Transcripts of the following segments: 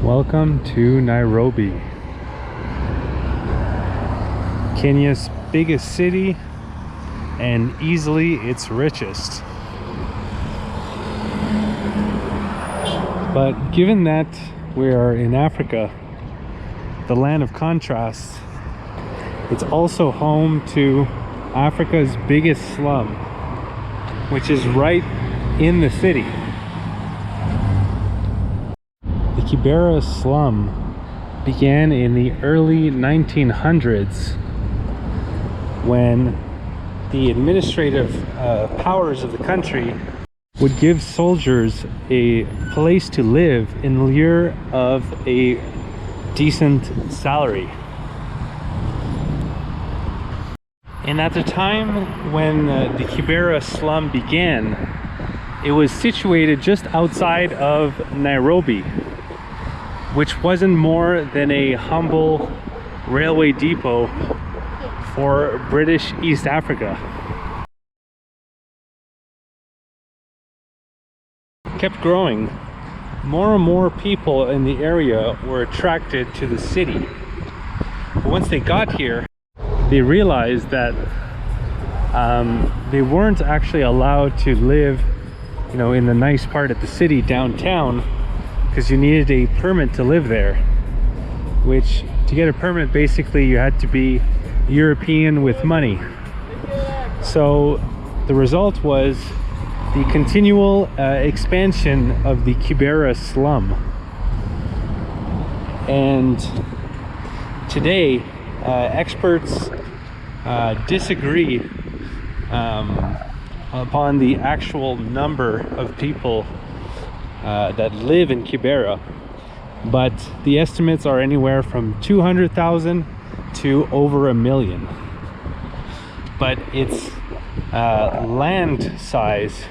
Welcome to Nairobi, Kenya's biggest city and easily its richest. But given that we are in Africa, the land of contrasts, it's also home to Africa's biggest slum, which is right in the city. The Kibera slum began in the early 1900s when the administrative powers of the country would give soldiers a place to live in lieu of a decent salary. And at the time when the Kibera slum began, it was situated just outside of Nairobi, which wasn't more than a humble railway depot for British East Africa. Kept growing. More and more people in the area were attracted to the city. But once they got here, they realized that they weren't actually allowed to live, in the nice part of the city downtown, because you needed a permit to live there. Which, to get a permit, basically you had to be European with money. So the result was the continual expansion of the Kibera slum. And today, experts disagree upon the actual number of people that live in Kibera, but the estimates are anywhere from 200,000 to over 1 million. But its land size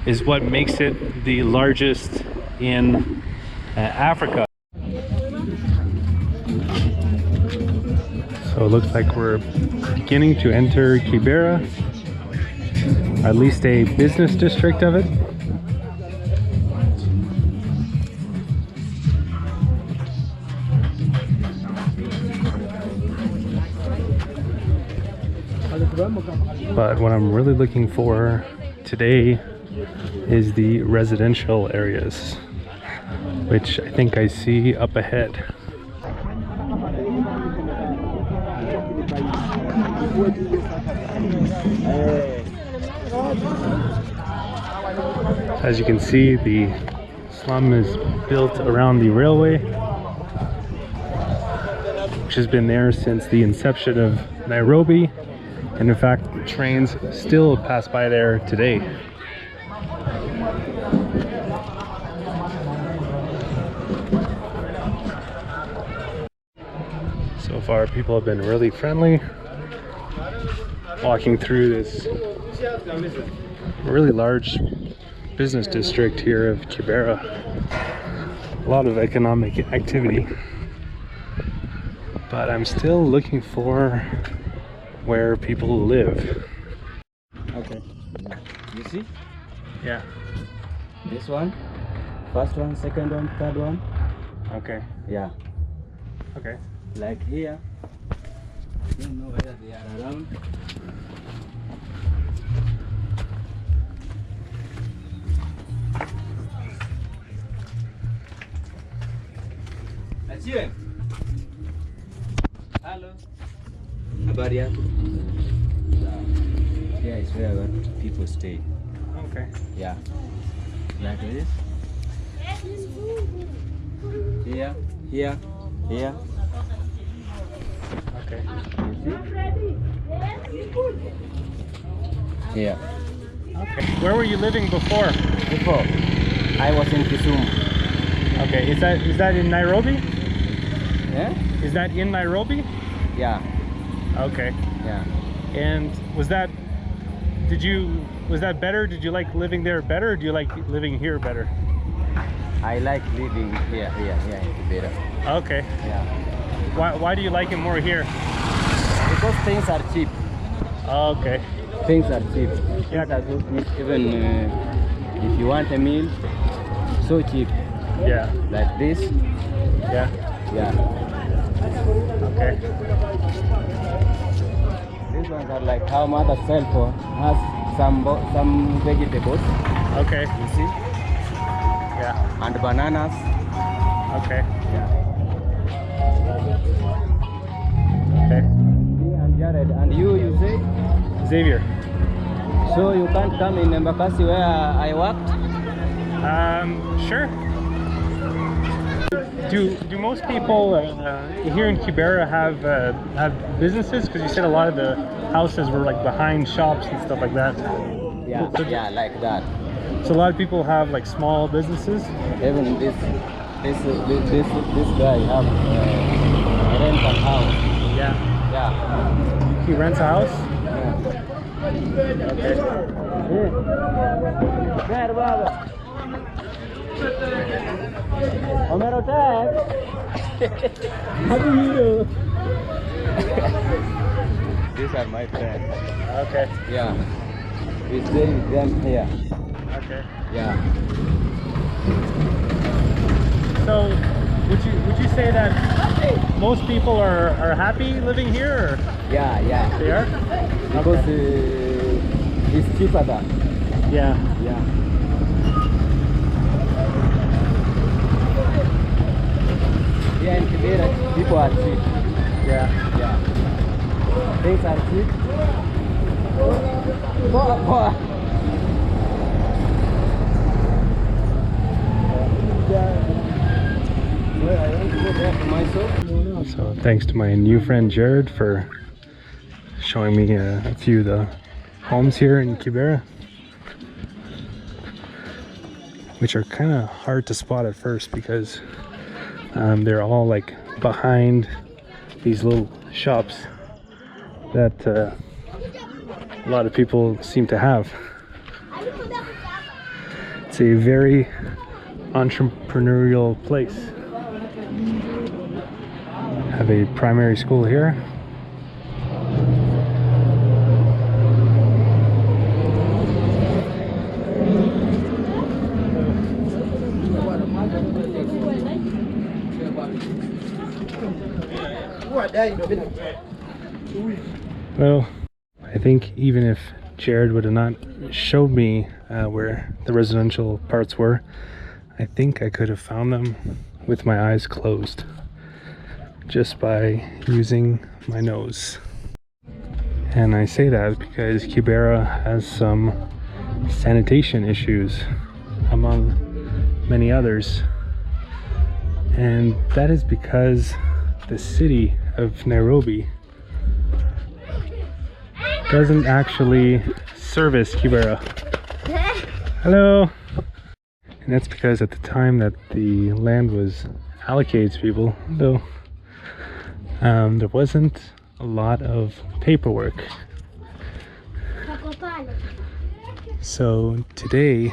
is what makes it the largest in Africa. So it looks like we're beginning to enter Kibera, or at least a business district of it. But what I'm really looking for today is the residential areas, which I think I see up ahead. As you can see, the slum is built around the railway, which has been there since the inception of Nairobi, and in fact trains still pass by there today. So far people have been really friendly, walking through this really large business district here of Kibera. A lot of economic activity, but I'm still looking for where people live. Okay, you see? Yeah. This one, first one, second one, third one. Okay. Yeah. Okay. Like here, I don't know whether they are around. Achie. Hello. Habari yako? Yeah, it's where people stay. Okay. Yeah. Like this. Here, here, here. Okay. Here. Okay. Where were you living before? Before, I was in Kisumu. Okay. Is that in Nairobi? Yeah? Is that in Nairobi? Yeah. Okay. Yeah. And was that better? Did you like living there better, or do you like living here better? I like living here in Kibera. Okay. Yeah. Why do you like it more here? Because things are cheap. Okay. Things are cheap. Yeah. Things are so cheap. Even if you want a meal, so cheap. Yeah. like this. Yeah. Yeah. Okay. These ones are like how mother sell for has some vegetables. Okay. You see, Yeah. and bananas. Okay. Yeah. Okay. Me and Jared and you say. Xavier. So you can't come in Embakasi where I worked? Sure. Do most people here in Kibera have businesses? Because you said a lot of the houses were like behind shops and stuff like that. Yeah, yeah, like that. So a lot of people have like small businesses. Even this guy have rent a house. Yeah. Yeah. He rents a house. Yeah. Okay. There, Baba. Omero tag. How do you? These are my friends. Okay. Yeah. We stay with them here. Okay. Yeah. So, would you say that most people are happy living here? Or? Yeah, yeah. They are. Because it's cheaper than. Yeah. Yeah. Yeah, in Kibera, people are cheap. Yeah. Yeah. Things are cheap. So thanks to my new friend Jared for showing me a few of the homes here in Kibera, which are kind of hard to spot at first because they're all like behind these little shops that a lot of people seem to have. It's a very entrepreneurial place. Have a primary school here. Well, I think even if Jared would have not showed me where the residential parts were, I think I could have found them with my eyes closed just by using my nose. And I say that because Kibera has some sanitation issues among many others, and that is because the city of Nairobi doesn't actually service Kibera. Hello. And that's because at the time that the land was allocated to people, though, there wasn't a lot of paperwork. So today,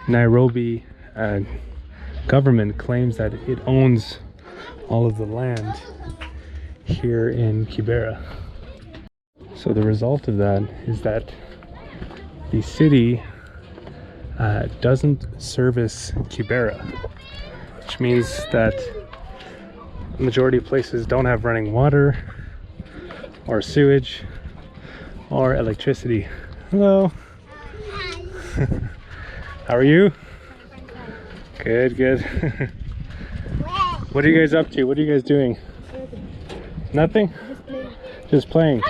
Nairobi government claims that it owns all of the land here in Kibera. So the result of that is that the city doesn't service Kibera, which means that the majority of places don't have running water or sewage or electricity. Hello. How are you? Good, good. What are you guys up to? What are you guys doing? Nothing? Just playing.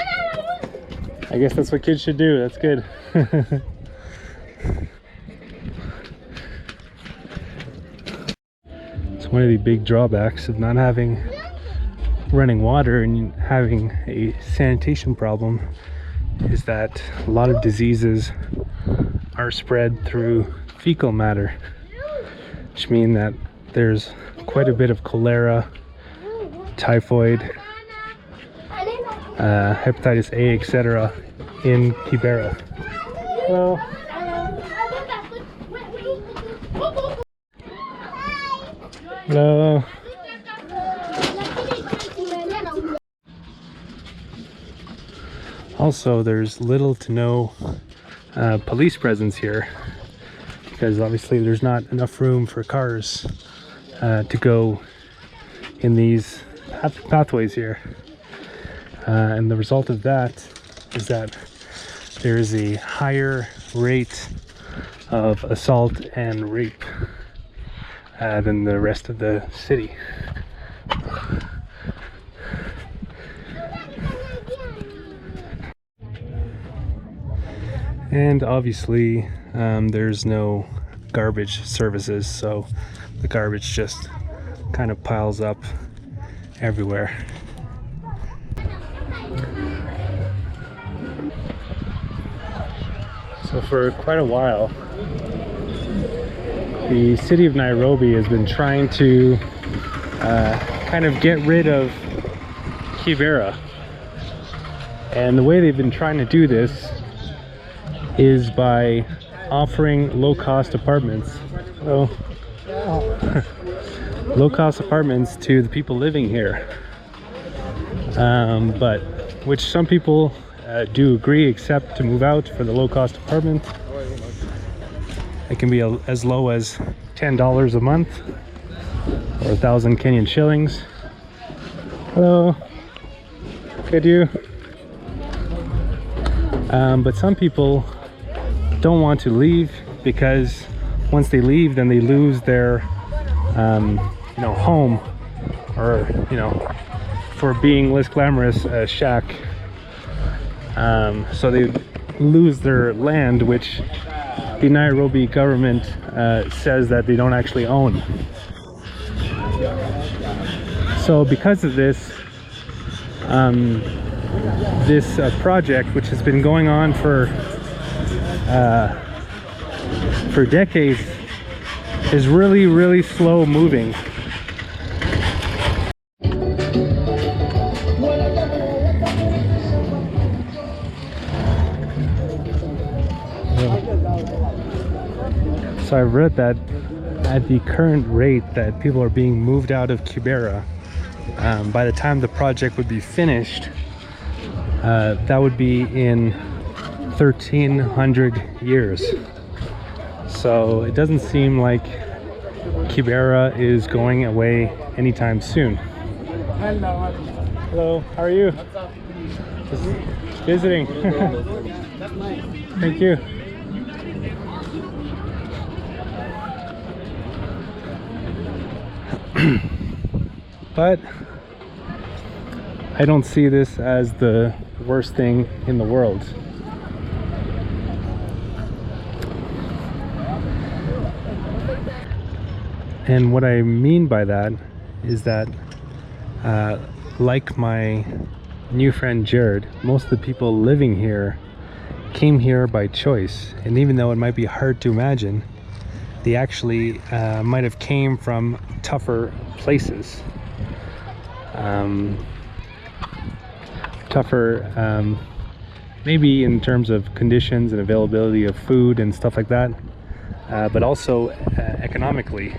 I guess that's what kids should do. That's good. It's one of the big drawbacks of not having running water and having a sanitation problem is that a lot of diseases are spread through fecal matter, which means that there's quite a bit of cholera, typhoid, hepatitis A, etc. in Kibera. Hello. Hello. Also, there's little to no police presence here because obviously there's not enough room for cars to go in these pathways here. And the result of that is that there is a higher rate of assault and rape than the rest of the city. And obviously there's no garbage services, so the garbage just kind of piles up everywhere. So for quite a while, the city of Nairobi has been trying to kind of get rid of Kibera. And the way they've been trying to do this is by offering low-cost apartments. Low-cost apartments to the people living here. But which some people do agree, accept to move out for the low-cost apartment. It can be as low as $10 a month or 1,000 Kenyan shillings. Hello, good you. But some people don't want to leave because once they leave, then they lose their, home, or for being less glamorous, shack. So they lose their land, which the Nairobi government says that they don't actually own. So because of this, this project, which has been going on for decades, is really slow moving. So I've read that at the current rate that people are being moved out of Kibera, by the time the project would be finished, that would be in 1,300 years. So it doesn't seem like Kibera is going away anytime soon. Hello, how are you? Just visiting. Thank you. But I don't see this as the worst thing in the world. And what I mean by that is that like my new friend Jared, most of the people living here came here by choice. And even though it might be hard to imagine, they actually might have came from tougher places. Tougher maybe in terms of conditions and availability of food and stuff like that, but also economically,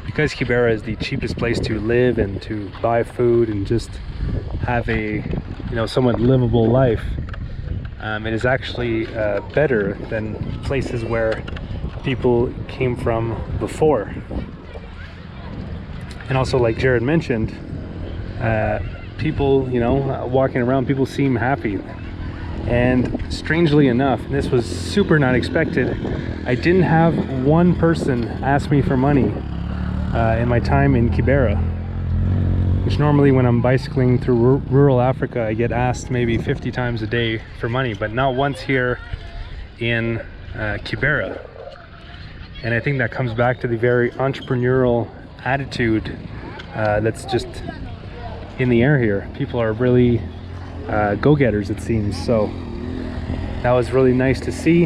because Kibera is the cheapest place to live and to buy food and just have a somewhat livable life. It is actually better than places where people came from before. And also, like Jared mentioned, people, walking around, people seem happy. And strangely enough, and this was super not expected, I didn't have one person ask me for money in my time in Kibera, which normally when I'm bicycling through rural Africa, I get asked maybe 50 times a day for money, but not once here in Kibera. And I think that comes back to the very entrepreneurial attitude that's just in the air here. People are really go-getters, it seems. So that was really nice to see.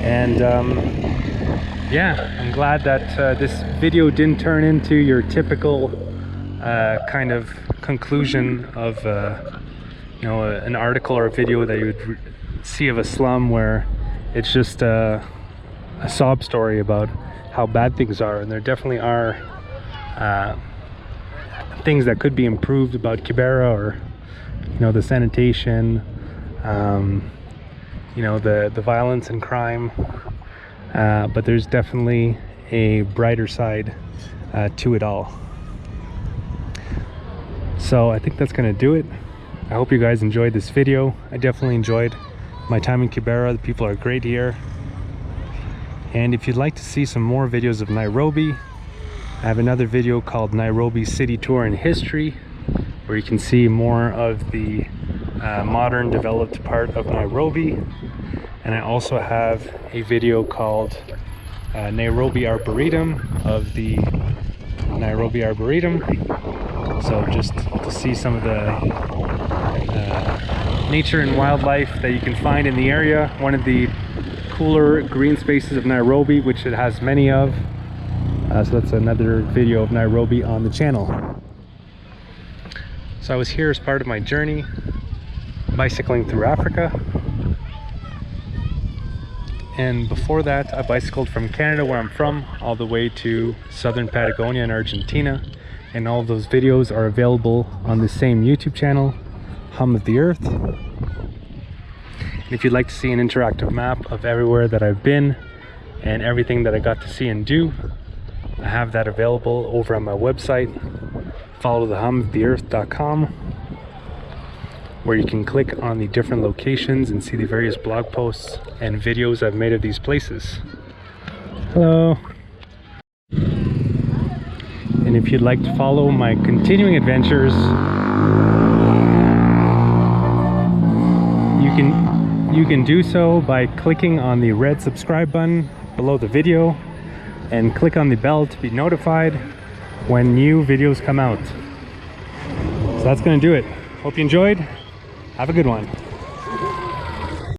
And yeah, I'm glad that this video didn't turn into your typical kind of conclusion of an article or a video that you would see of a slum, where it's just a sob story about how bad things are. And there definitely are things that could be improved about Kibera, or the sanitation, the violence and crime. but there's definitely a brighter side to it all. So I think that's gonna do it. I hope you guys enjoyed this video. I definitely enjoyed my time in Kibera. The people are great here. And if you'd like to see some more videos of Nairobi, I have another video called Nairobi City Tour and History, where you can see more of the modern developed part of Nairobi. And I also have a video called Nairobi Arboretum, of the Nairobi Arboretum. So just to see some of the nature and wildlife that you can find in the area. One of the cooler green spaces of Nairobi, which it has many of. So that's another video of Nairobi on the channel. So I was here as part of my journey, bicycling through Africa. And before that, I bicycled from Canada, where I'm from, all the way to southern Patagonia in Argentina. And all of those videos are available on the same YouTube channel, Hum of the Earth. And if you'd like to see an interactive map of everywhere that I've been and everything that I got to see and do, I have that available over on my website, followthehumoftheearth.com, where you can click on the different locations and see the various blog posts and videos I've made of these places. Hello. And if you'd like to follow my continuing adventures, you can do so by clicking on the red subscribe button below the video and click on the bell to be notified when new videos come out. So that's going to do it. Hope you enjoyed. Have a good one.